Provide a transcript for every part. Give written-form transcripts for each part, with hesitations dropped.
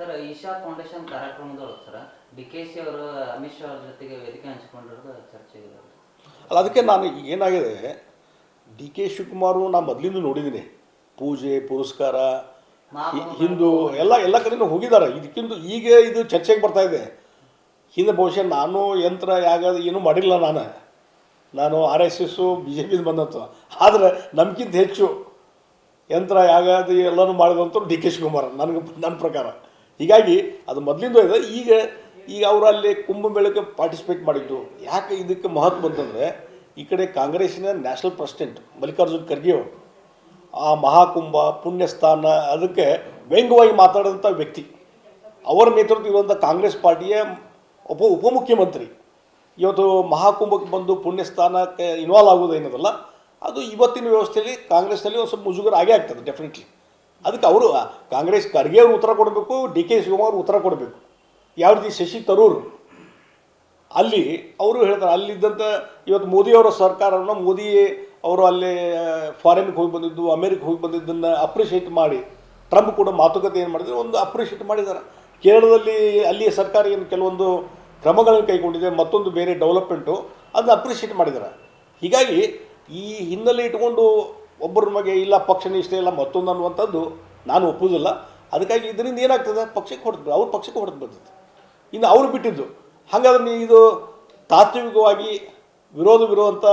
Sir Isha foundation ಕಾರ್ಯಕ್ರಮದೊಳಗೆ sir D K C ಅವರು ಅಮಿತ್ ಶಾ ಅವ್ರ ಜೊತೆಗೆ ವೇದಿಕೆ ಹಂಚಿಕೊಂಡಿರೋದು ಚರ್ಚೆಗೆ ಅಲ್ಲ, ಅದಕ್ಕೆ ನಾನು ಏನಾಗಿದೆ, ಡಿ ಕೆ ಶಿವಕುಮಾರು ನಾ ಮೊದಲಿಂದ ನೋಡಿದ್ದೀನಿ. ಪೂಜೆ ಪುರಸ್ಕಾರ ಹಿಂದೂ ಎಲ್ಲ ಕಡೆನೂ ಹೋಗಿದ್ದಾರೆ. ಇದಕ್ಕಿಂತ ಈಗ ಇದು ಚರ್ಚೆಗೆ ಬರ್ತಾ ಇದೆ. ಹಿಂದೆ ಬಹುಶಃ ನಾನು ಯಂತ್ರ ಯಾಗ ಏನೂ ಮಾಡಿಲ್ಲ. ನಾನು RSS BJP ಬಂದಂಥ. ಆದರೆ ನಮಗಿಂತ ಹೆಚ್ಚು ಯಂತ್ರ ಯಾಗದು ಎಲ್ಲನೂ ಮಾಡಿದಂಥವ್ರು ಡಿ ಕೆ ಶಿವಕುಮಾರ್ ನನ್ನ ಪ್ರಕಾರ. ಹೀಗಾಗಿ ಅದು ಮೊದಲಿಂದ ಇದೆ. ಈಗ ಅವರು ಅಲ್ಲಿ ಕುಂಭಮೇಳಕ್ಕೆ ಪಾರ್ಟಿಸಿಪೇಟ್ ಮಾಡಿದ್ದು ಯಾಕೆ ಇದಕ್ಕೆ ಮಹತ್ವ ಬಂತಂದರೆ, ಈ ಕಡೆ ಕಾಂಗ್ರೆಸ್ಸಿನ ನ್ಯಾಷನಲ್ ಪ್ರೆಸಿಡೆಂಟ್ ಮಲ್ಲಿಕಾರ್ಜುನ್ ಖರ್ಗೆ ಅವರು ಆ ಮಹಾಕುಂಭ ಪುಣ್ಯಸ್ಥಾನ ಅದಕ್ಕೆ ವ್ಯಂಗ್ಯವಾಗಿ ಮಾತಾಡಿದಂಥ ವ್ಯಕ್ತಿ. ಅವರ ನೇತೃತ್ವ ಇರುವಂಥ ಕಾಂಗ್ರೆಸ್ ಪಾರ್ಟಿಯ ಉಪಮುಖ್ಯಮಂತ್ರಿ ಇವತ್ತು ಮಹಾಕುಂಭಕ್ಕೆ ಬಂದು ಪುಣ್ಯಸ್ಥಾನಕ್ಕೆ ಇನ್ವಾಲ್ವ್ ಆಗೋದು ಏನದಲ್ಲ, ಅದು ಇವತ್ತಿನ ವ್ಯವಸ್ಥೆಯಲ್ಲಿ ಕಾಂಗ್ರೆಸ್ನಲ್ಲಿ ಒಂದು ಸ್ವಲ್ಪ ಮುಜುಗರ ಆಗೇ ಆಗ್ತದೆ ಡೆಫಿನೆಟ್ಲಿ. ಅದಕ್ಕೆ ಅವರು ಕಾಂಗ್ರೆಸ್ ಖರ್ಗೆ ಅವರು ಉತ್ತರ ಕೊಡಬೇಕು, ಡಿ ಕೆ ಶಿವಕುಮಾರ್ ಉತ್ತರ ಕೊಡಬೇಕು. ಯಾವ ರೀತಿ ಶಶಿ ತರೂರ್ ಅಲ್ಲಿ ಅವರು ಹೇಳ್ತಾರೆ, ಅಲ್ಲಿದ್ದಂಥ ಇವತ್ತು ಮೋದಿಯವರ ಸರ್ಕಾರವನ್ನು ಮೋದಿ ಅವರು ಅಲ್ಲಿ ಫಾರಿನ್ಗೆ ಹೋಗಿ ಬಂದಿದ್ದು, ಅಮೇರಿಕ ಹೋಗಿ ಬಂದಿದ್ದನ್ನು ಅಪ್ರಿಷಿಯೇಟ್ ಮಾಡಿ, ಟ್ರಂಪ್ ಕೂಡ ಮಾತುಕತೆ ಏನು ಮಾಡಿದ್ರು, ಒಂದು ಅಪ್ರಿಷಿಯೇಟ್ ಮಾಡಿದ್ದಾರೆ. ಕೇರಳದಲ್ಲಿ ಅಲ್ಲಿಯ ಸರ್ಕಾರ ಏನು ಕೆಲವೊಂದು ಕ್ರಮಗಳನ್ನು ಕೈಗೊಂಡಿದೆ, ಮತ್ತೊಂದು ಬೇರೆ ಡೆವಲಪ್ಮೆಂಟು, ಅದನ್ನ ಅಪ್ರಿಷಿಯೇಟ್ ಮಾಡಿದ್ದಾರೆ. ಹೀಗಾಗಿ ಈ ಹಿನ್ನೆಲೆ ಇಟ್ಕೊಂಡು ಒಬ್ಬರ ನಮಗೆ ಇಲ್ಲ ಪಕ್ಷ ನಿಷ್ಠೆ ಇಲ್ಲ ಮತ್ತೊಂದು ಅನ್ನುವಂಥದ್ದು ನಾನು ಒಪ್ಪುವುದಿಲ್ಲ. ಅದಕ್ಕಾಗಿ ಇದರಿಂದ ಏನಾಗ್ತದೆ, ಪಕ್ಷಕ್ಕೆ ಹೊಡೆದು ಅವ್ರ ಪಕ್ಷಕ್ಕೆ ಹೊಡೆದು ಬರ್ತದೆ. ಇನ್ನು ಅವರು ಬಿಟ್ಟಿದ್ದು. ಹಾಗಾದ್ರೆ ಇದು ತಾತ್ವಿಕವಾಗಿ ವಿರೋಧವಿರುವಂಥ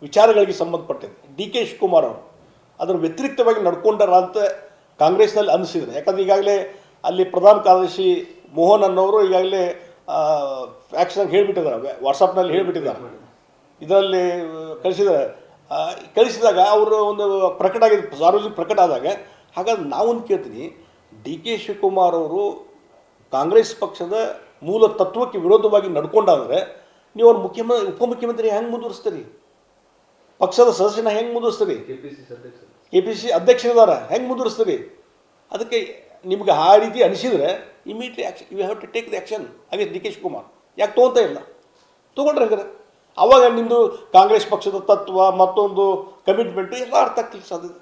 ವಿಚಾರಗಳಿಗೆ ಸಂಬಂಧಪಟ್ಟಿದೆ. ಡಿ ಕೆ ಶಿವಕುಮಾರ್ ಅವರು ಅದರ ವ್ಯತಿರಿಕ್ತವಾಗಿ ನಡ್ಕೊಂಡಾರ ಅಂತ ಕಾಂಗ್ರೆಸ್ನಲ್ಲಿ ಅನಿಸಿದರೆ. ಯಾಕಂದರೆ ಈಗಾಗಲೇ ಅಲ್ಲಿ ಪ್ರಧಾನ ಕಾರ್ಯದರ್ಶಿ ಮೋಹನ್ ಅನ್ನೋರು ಈಗಾಗಲೇ ಫ್ಯಾಕ್ಸ್ನಾಗ ಹೇಳಿಬಿಟ್ಟಿದ್ದಾರೆ, ವಾಟ್ಸಪ್ನಲ್ಲಿ ಹೇಳಿಬಿಟ್ಟಿದ್ದಾರೆ, ಇದರಲ್ಲಿ ಕಳಿಸಿದಾಗ ಅವರು ಒಂದು ಪ್ರಕಟ ಆಗಿದೆ, ಸಾರ್ವಜನಿಕ ಪ್ರಕಟ ಆದಾಗ. ಹಾಗಾದ್ರೆ ನಾವೊಂದು ಕೇಳ್ತೀನಿ, ಡಿ ಕೆ ಶಿವಕುಮಾರ್ ಅವರು ಕಾಂಗ್ರೆಸ್ ಪಕ್ಷದ ಮೂಲ ತತ್ವಕ್ಕೆ ವಿರೋಧವಾಗಿ ನಡ್ಕೊಂಡಾದರೆ ನೀವು ಅವ್ರು ಉಪಮುಖ್ಯಮಂತ್ರಿ ಹೆಂಗೆ ಮುಂದುವರಿಸ್ತೀರಿ? ಪಕ್ಷದ ಸದಸ್ಯನ ಹೆಂಗೆ ಮುಂದುವರಿಸ್ತೀರಿ? KPCC ಅಧ್ಯಕ್ಷರಿದ್ದಾರೆ ಹೆಂಗೆ ಮುಂದುವರಿಸ್ತೀರಿ? ಅದಕ್ಕೆ ನಿಮ್ಗೆ ಆ ರೀತಿ ಅನಿಸಿದರೆ immediately action, you have to take the action against D K Shivakumar. ಯಾಕೆ ತೊಗೊತಾ ಇಲ್ಲ? ತೊಗೊಂಡ್ರೆ ಹಂಗಾರೆ ಆವಾಗ ನಿಮ್ಮದು ಕಾಂಗ್ರೆಸ್ ಪಕ್ಷದ ತತ್ವ ಮತ್ತೊಂದು ಕಮಿಟ್ಮೆಂಟು ಎಲ್ಲ ಅರ್ಥ ಆಗ್ಲಿಕ್ಕೆ ಸಾಧ್ಯತೆ.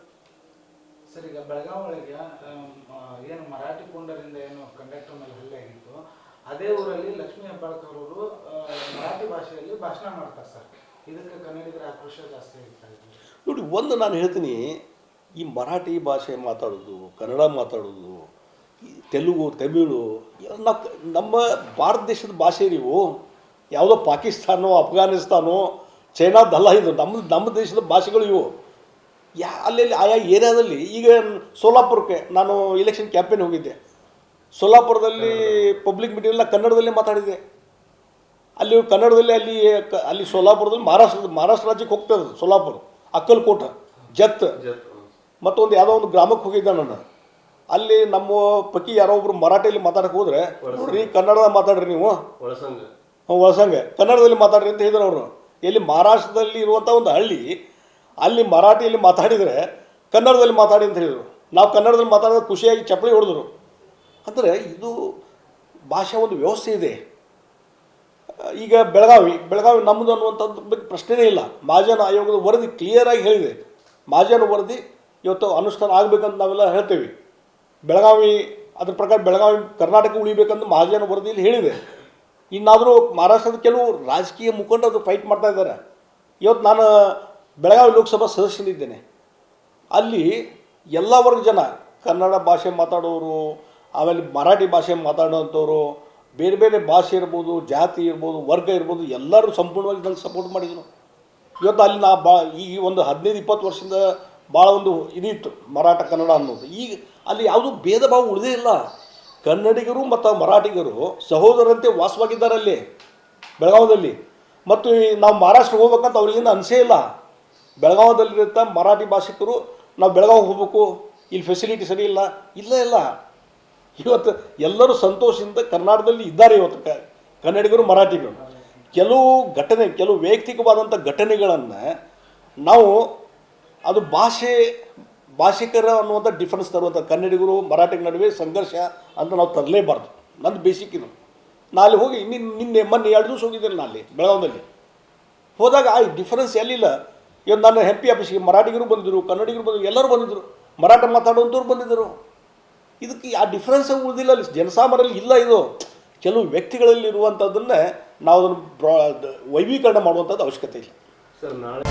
ಸರ್, ಈಗ ಬೆಳಗಾವಿ ಒಳಗೆ ಏನು ಮರಾಠಿ ಪುಂಡರಿಂದ ಏನು ಕಂಡಕ್ಟರ್ ಮೇಲೆ ಹಲ್ಲೆ ಆಗಿತ್ತು, ಅದೇ ಊರಲ್ಲಿ ಲಕ್ಷ್ಮೀ ಹೆಬ್ಬಾಳ್ಕರ್ ಅವರು ಮರಾಠಿ ಭಾಷೆಯಲ್ಲಿ ಭಾಷಣ ಮಾಡ್ತಾರೆ ಸರ್. ಇದಕ್ಕೆ ಕನ್ನಡಿಗರ ಆಕ್ರೋಶ ಜಾಸ್ತಿ ಆಗ್ತಾ ಇದೆ. ನೋಡಿ, ಒಂದು ನಾನು ಹೇಳ್ತೀನಿ, ಈ ಮರಾಠಿ ಭಾಷೆ ಮಾತಾಡೋದು, ಕನ್ನಡ ಮಾತಾಡೋದು, ತೆಲುಗು ತಮಿಳು ನಮ್ಮ ಭಾರತ ದೇಶದ ಭಾಷೆ ನೀವು. ಯಾವುದೋ ಪಾಕಿಸ್ತಾನೋ ಅಫ್ಘಾನಿಸ್ತಾನೋ ಚೈನಾದಲ್ಲ ಇದು, ನಮ್ಮ ದೇಶದ ಭಾಷೆಗಳು ಇವು. ಅಲ್ಲಿ ಆಯಾ ಏರಿಯಾದಲ್ಲಿ ಈಗ ಸೋಲಾಪುರಕ್ಕೆ ನಾನು ಇಲೆಕ್ಷನ್ ಕ್ಯಾಂಪೇನ್ ಹೋಗಿದ್ದೆ. ಸೋಲಾಪುರದಲ್ಲಿ ಪಬ್ಲಿಕ್ ಮೀಟಿಂಗ್ ಕನ್ನಡದಲ್ಲೇ ಮಾತಾಡಿದೆ. ಅಲ್ಲಿ ಕನ್ನಡದಲ್ಲಿ ಅಲ್ಲಿ ಸೋಲಾಪುರದಲ್ಲಿ ಮಹಾರಾಷ್ಟ್ರ ರಾಜ್ಯಕ್ಕೆ ಹೋಗ್ತದೆ. ಸೋಲಾಪುರ, ಅಕ್ಕಲ್ಕೋಟ, ಜತ್ ಮತ್ತೊಂದು ಯಾವುದೋ ಒಂದು ಗ್ರಾಮಕ್ಕೆ ಹೋಗಿದ್ದೆ ನಾನು. ಅಲ್ಲಿ ನಮ್ಮ ಪೈಕಿ ಯಾರೋ ಒಬ್ರು ಮರಾಠಿಯಲ್ಲಿ ಮಾತಾಡಕ್ಕೆ ಹೋದರೆ, ನೋಡ್ರಿ ಕನ್ನಡದಾಗ ಮಾತಾಡ್ರಿ ನೀವು, ಒಳಸಂಗ ಕನ್ನಡದಲ್ಲಿ ಮಾತಾಡ್ರಿ ಅಂತ ಹೇಳಿದ್ರು ಅವರು. ಎಲ್ಲಿ ಮಹಾರಾಷ್ಟ್ರದಲ್ಲಿ ಇರುವಂಥ ಒಂದು ಹಳ್ಳಿ, ಅಲ್ಲಿ ಮರಾಠಿಯಲ್ಲಿ ಮಾತಾಡಿದರೆ ಕನ್ನಡದಲ್ಲಿ ಮಾತಾಡಿ ಅಂತ ಹೇಳಿದರು. ನಾವು ಕನ್ನಡದಲ್ಲಿ ಮಾತಾಡಿದ್ರೆ ಖುಷಿಯಾಗಿ ಚಪ್ಪಲಿ ಹೊಡೆದ್ರು. ಅಂದರೆ ಇದು ಭಾಷಾ ಒಂದು ವ್ಯವಸ್ಥೆ ಇದೆ. ಈಗ ಬೆಳಗಾವಿ ನಮ್ಮದು ಅನ್ನುವಂಥದ್ದು ಬಗ್ಗೆ ಪ್ರಶ್ನೆನೇ ಇಲ್ಲ. ಮಹಾಜನ ಆಯೋಗದ ವರದಿ ಕ್ಲಿಯರಾಗಿ ಹೇಳಿದೆ. ಮಹಾಜನ ವರದಿ ಇವತ್ತು ಅನುಷ್ಠಾನ ಆಗಬೇಕಂತ ನಾವೆಲ್ಲ ಹೇಳ್ತೇವೆ. ಬೆಳಗಾವಿ ಅದ್ರ ಪ್ರಕಾರ ಬೆಳಗಾವಿ ಕರ್ನಾಟಕ ಉಳಿಬೇಕಂತ ಮಹಾಜನ ವರದಿಯಲ್ಲಿ ಹೇಳಿದೆ. ಇನ್ನಾದರೂ ಮಹಾರಾಷ್ಟ್ರದ ಕೆಲವು ರಾಜಕೀಯ ಮುಖಂಡರು ಅದು ಫೈಟ್ ಮಾಡ್ತಾ ಇದ್ದಾರೆ. ಇವತ್ತು ನಾನು ಬೆಳಗಾವಿ ಲೋಕಸಭಾ ಸದಸ್ಯನಿದ್ದೇನೆ. ಅಲ್ಲಿ ಎಲ್ಲ ವರ್ಗ ಜನ, ಕನ್ನಡ ಭಾಷೆ ಮಾತಾಡೋರು, ಆಮೇಲೆ ಮರಾಠಿ ಭಾಷೆ ಮಾತಾಡೋವಂಥವ್ರು, ಬೇರೆ ಬೇರೆ ಭಾಷೆ ಇರ್ಬೋದು, ಜಾತಿ ಇರ್ಬೋದು, ವರ್ಗ ಇರ್ಬೋದು, ಎಲ್ಲರೂ ಸಂಪೂರ್ಣವಾಗಿ ನನಗೆ ಸಪೋರ್ಟ್ ಮಾಡಿದರು. ಇವತ್ತು ಅಲ್ಲಿ ಈಗ ಒಂದು 15-20 ವರ್ಷದಿಂದ ಭಾಳ ಒಂದು ಇದಿತ್ತು ಮರಾಠ ಕನ್ನಡ ಅನ್ನೋದು. ಈಗ ಅಲ್ಲಿ ಯಾವುದೂ ಭೇದ ಭಾವ ಉಳಿದೇ ಇಲ್ಲ. ಕನ್ನಡಿಗರು ಮತ್ತು ಮರಾಠಿಗರು ಸಹೋದರಂತೆ ವಾಸವಾಗಿದ್ದಾರೆ ಅಲ್ಲಿ ಬೆಳಗಾವದಲ್ಲಿ. ಮತ್ತು ನಾವು ಮಹಾರಾಷ್ಟ್ರ ಹೋಗ್ಬೇಕಂತ ಅವ್ರಿಗೇನು ಅನಿಸೇ ಇಲ್ಲ. ಬೆಳಗಾವದಲ್ಲಿರುತ್ತ ಮರಾಠಿ ಭಾಷಿಕರು ನಾವು ಬೆಳಗಾವಿ ಹೋಗ್ಬೇಕು, ಇಲ್ಲಿ ಫೆಸಿಲಿಟಿ ಸರಿ ಇಲ್ಲ, ಇಲ್ಲ. ಇವತ್ತು ಎಲ್ಲರೂ ಸಂತೋಷದಿಂದ ಕರ್ನಾಟಕದಲ್ಲಿ ಇದ್ದಾರೆ. ಇವತ್ತು ಕನ್ನಡಿಗರು ಮರಾಠಿಗರು ಕೆಲವು ವೈಯಕ್ತಿಕವಾದಂಥ ಘಟನೆಗಳನ್ನು ನಾವು ಅದು ಭಾಷಿಕರ ಅನ್ನುವಂಥ ಡಿಫ್ರೆನ್ಸ್ ತರುವಂಥ ಕನ್ನಡಿಗರು ಮರಾಠಿಗಳ ನಡುವೆ ಸಂಘರ್ಷ ಅಂತ ನಾವು ತರಲೇಬಾರ್ದು. ನಂದು ಬೇಸಿಕ್ ಇದು. ನಾ ಅಲ್ಲಿ ಹೋಗಿ ಮೊನ್ನೆ 2 ದಿವಸ ಹೋಗಿದ್ದೇನೆ. ನಾನು ಅಲ್ಲಿ ಬೆಳಗಾವದಲ್ಲಿ ಹೋದಾಗ ಆ ಡಿಫ್ರೆನ್ಸ್ ಎಲ್ಲಿಲ್ಲ. ಇವತ್ತು ನಾನು MP ಆಫೀಸಿಗೆ ಮರಾಠಿಗರು ಬಂದಿದ್ದರು, ಕನ್ನಡಿಗರು ಬಂದಿದ್ದರು, ಎಲ್ಲರೂ ಬಂದಿದ್ದರು, ಮರಾಠ ಮಾತಾಡುವಂಥವ್ರು ಬಂದಿದ್ದರು. ಇದಕ್ಕೆ ಆ ಡಿಫ್ರೆನ್ಸ್ ಉಳಿದಿಲ್ಲ, ಅಲ್ಲಿ ಜನಸಾಮಾನ್ಯರಲ್ಲಿ ಇಲ್ಲ. ಇದು ಕೆಲವು ವ್ಯಕ್ತಿಗಳಲ್ಲಿ ಇರುವಂಥದ್ದನ್ನೇ ನಾವು ಅದನ್ನು ವೈಭೀಕರಣ ಮಾಡುವಂಥದ್ದು ಅವಶ್ಯಕತೆ ಇಲ್ಲ ಸರ್. ನಾಳೆ